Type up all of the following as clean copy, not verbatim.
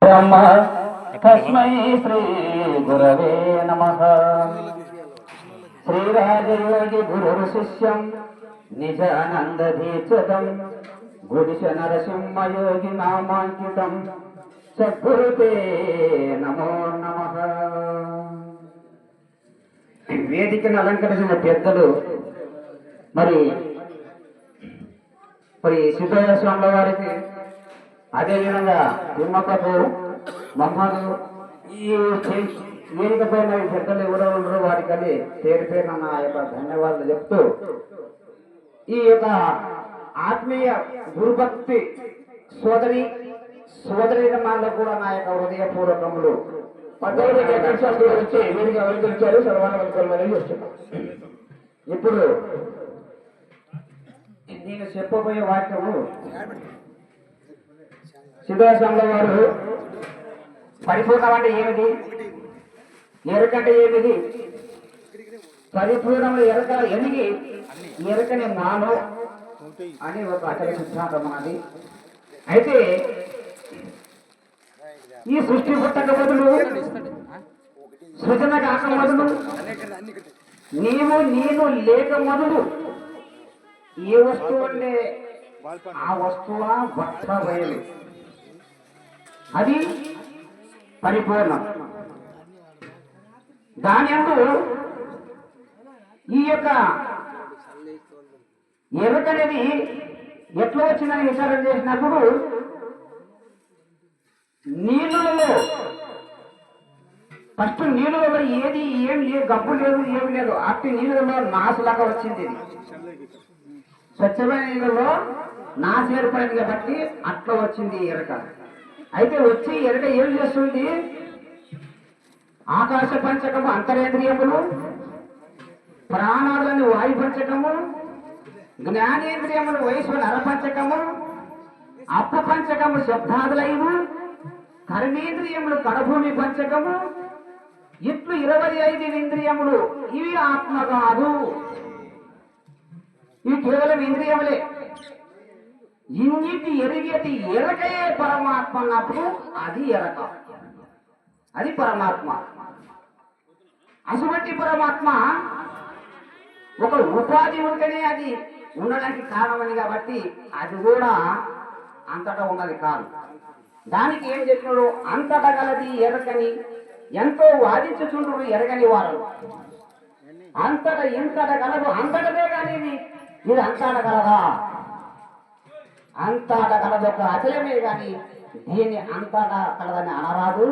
బ్రహ్మ తస్మై శ్రీ గురవే నమః. శ్రీరాజయోగి గురు శిష్యం నిజానందీక్షతం గుడిశ నరసింహయోగి నామాంకితం సద్గురుతే నమో నమః. వేదికను అలంకరించిన పెద్దలు మరి సిద్ధయ్య స్వాముల వారికి, అదేవిధంగా తిమ్మక్కకు, మమ్మల్ని ఈ వేదిక పైన పెద్దలు ఎవరో ఉండరు వారికి పేరు పేరున నా యొక్క ధన్యవాదాలు చెప్తూ, ఈ యొక్క ఆత్మీయ గురుభక్తి సోదరి మాలో కూడా నా యొక్క హృదయపూర్వకములు వచ్చి వేదిక అలంకరించారు. సర్వాన్ని వస్తున్నాం. ఇప్పుడు నేను చెప్పబోయే వాక్యము సిద్ధేశ్వరంలో వారు పరిపూర్ణం అంటే ఏమిటి, ఎరకంటే ఏమిటి, పరిపూర్ణములు ఎరక ఎనిగి ఎరకని మాను అని ఒక అచల సిద్ధాంతం అన్నది. అయితే ఈ సృష్టి పుట్టక బదులు, సృజన కాక మొదలు, నేను లేక మొదలు ఏ వస్తువు అంటే ఆ వస్తువు భక్త బయలు, అది పరిపూర్ణం. దాని అందు ఈ యొక్క ఎరుకనేది ఎట్లా వచ్చిందని విచారం చేసినప్పుడు, నీళ్ళలో ఫస్ట్ నీళ్ళలో ఏది ఏం లేదు, గబ్బు లేదు, ఏమి లేదు. అట్టి నీళ్ళలో నాసులాగా వచ్చింది. స్వచ్ఛమైన నీళ్ళలో నాసు ఏర్పడింది కాబట్టి అట్లా వచ్చింది ఎరక. అయితే వచ్చి ఎరక ఏం చేస్తుంది, ఆకాశ పంచకము అంతరేంద్రియములు, ప్రాణాలని వాయు పంచకము, జ్ఞానేంద్రియములు వయసు నరపంచకము, అప్ప పంచకము శబ్దాదులైను, కర్మేంద్రియములు కడభూమి పంచకము, ఇట్లు 25 ఇంద్రియములు. ఇవి ఆత్మ కాదు, ఇవి కేవలం ఇంద్రియములే. ఇన్నిటి ఎరిగేటి ఎరకయే పరమాత్మ అన్నప్పుడు అది ఎరక, అది పరమాత్మ. అటువంటి పరమాత్మ ఒక ఉపాధి ఉంటేనే అది ఉండడానికి కారణమని కాబట్టి అది కూడా అంతటా ఉన్నది కాదు. దానికి ఏం చెప్పినాడు, అంతటా గలది ఎరకని ఎంతో వాదించుచుండు ఎరగని వారు. అంతట ఇంతట గలదు, అంతటనే కానీ ఇది అంతట గలదా, అంతట గలదు ఒక అచలమే కానీ దీన్ని అంతట కలదని అనరాదు,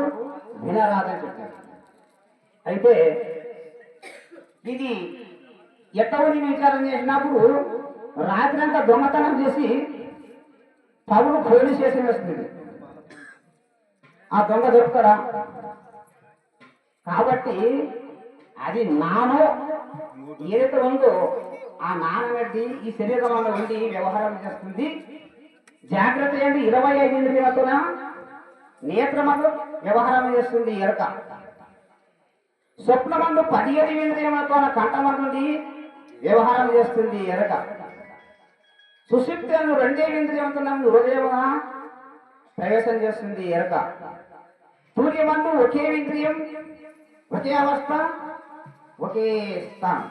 వినరాదని చెప్పారు. అయితే ఇది ఎట్టవని విచారం చేసినప్పుడు రాత్రి అంతా దొంగతనం చేసి పౌరులు పోలీస్ స్టేషన్ వస్తుంది. ఆ దొంగ దొరుకుతాడా? కాబట్టి అది నానో ఏదైతే ఉందో ఆ నానబెట్టి ఈ శరీరంలో ఉండి వ్యవహారం చేస్తుంది. జాగ్రత్త ఏంటి, 25 ఇంద్రియాలతోన నేత్రమందు వ్యవహారం చేస్తుంది ఎరక. స్వప్నమందు 17 ఇంద్రియములతోన కంఠమందు వ్యవహారం చేస్తుంది ఎరక. సుషుప్తి అందు 2 ఇంద్రియములతో హృదయమున ప్రవేశం చేస్తుంది ఎరక. సూర్యమందు ఒకే ఇంద్రియం, ఒకే అవస్థ, ఒకే స్థానం.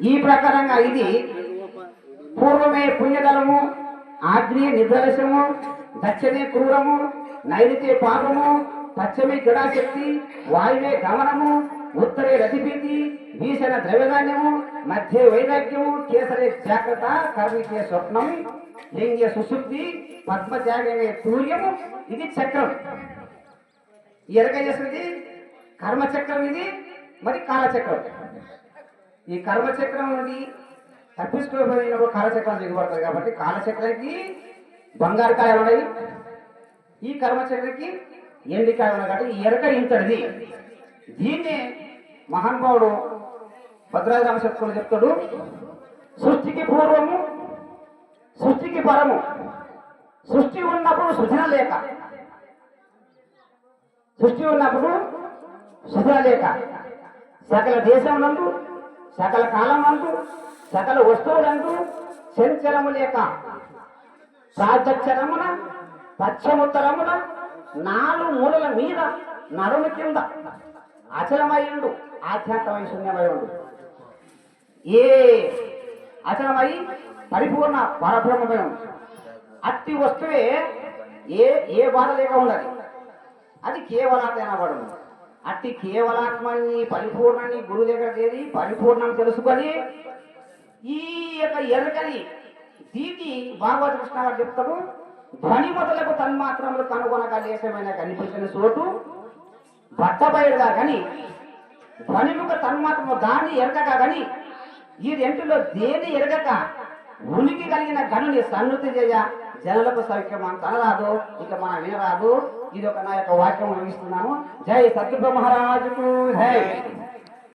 ఈ ప్రకారంగా ఇది పూర్వమే పుణ్యదలము, ఆగ్నేయ నిర్దలశము, దక్షిణే క్రూరము, నైరుతే పాపము, పశ్చిమే క్రీడాశక్తి, వాయువే గమనము, ఉత్తరే రతిభీతి, భీషణ ద్రవ్యధాన్యము, మధ్య వైరాగ్యము, కేసరే జాగ్రత్త, కర్మికే స్వప్నం, లింగే సుశుద్ధి, పద్మత్యాగమే తూర్యము. ఇది చక్రం. ఎరగ చేస్తుంది కర్మచక్రం, ఇది మరి కాలచక్రం. ఈ కర్మచక్రం నుండి తప్పించుకోబోయినప్పుడు కాలచక్రం దిగుబడుతుంది కాబట్టి కాలచక్రానికి బంగారు కాయలు ఉన్నాయి, ఈ కర్మచక్రానికి ఎండికాయ ఉన్నాయి. కాబట్టి ఈ ఎరక ఇంతటిది. దీన్నే మహానుభావుడు భద్రాద్రి రామశక్తులు చెప్తాడు, సృష్టికి పూర్వము, సృష్టికి పరము. సృష్టి ఉన్నప్పుడు సృజన లేక, సృష్టి ఉన్నప్పుడు సృజన లేక, సకల దేశం నందు, సకల కాలం నందు, సకల వస్తువులందు చంచలము లేక, సాధ్యక్షరమున పశ్చిమోత్తరమున నాలుగు మూలల మీద నడుము కింద అచలమయ్యుండు, ఆధ్యాత్మమై శూన్యమై ఉండు. ఏ అచలమై పరిపూర్ణ పరబ్రహ్మమై ఉండు. అట్టి వస్తువే ఏ బాధ లేక ఉన్నది, అది కేవలాత్మ అనబడు. అట్టి కేవలాత్మని పరిపూర్ణని గురువు దగ్గర చేరి పరిపూర్ణం తెలుసుకొని ఈ యొక్క ఎరకని దీనికి భాగవత కృష్ణ గారు చెప్తాడు. ధ్వని మొదలకు తన్మాత్రములు కనుగొనగా లేశమైన కనిపించిన చోటు బట్టబయలుగా కానీ ధ్వనిముఖ తన్మాత్రము దాన్ని ఎరగక కానీ ఈ రెంటిలో దేని ఎరగక ఉనికి కలిగిన గనుని సన్నుతి చేయ జనులకు సౌఖ్యం మనం తనరాదు, ఇక మనం వినరాదు. ఇది ఒక నా యొక్క వాక్యం ముగిస్తున్నాము. జై సత్యప్రభు మహారాజుకు జై.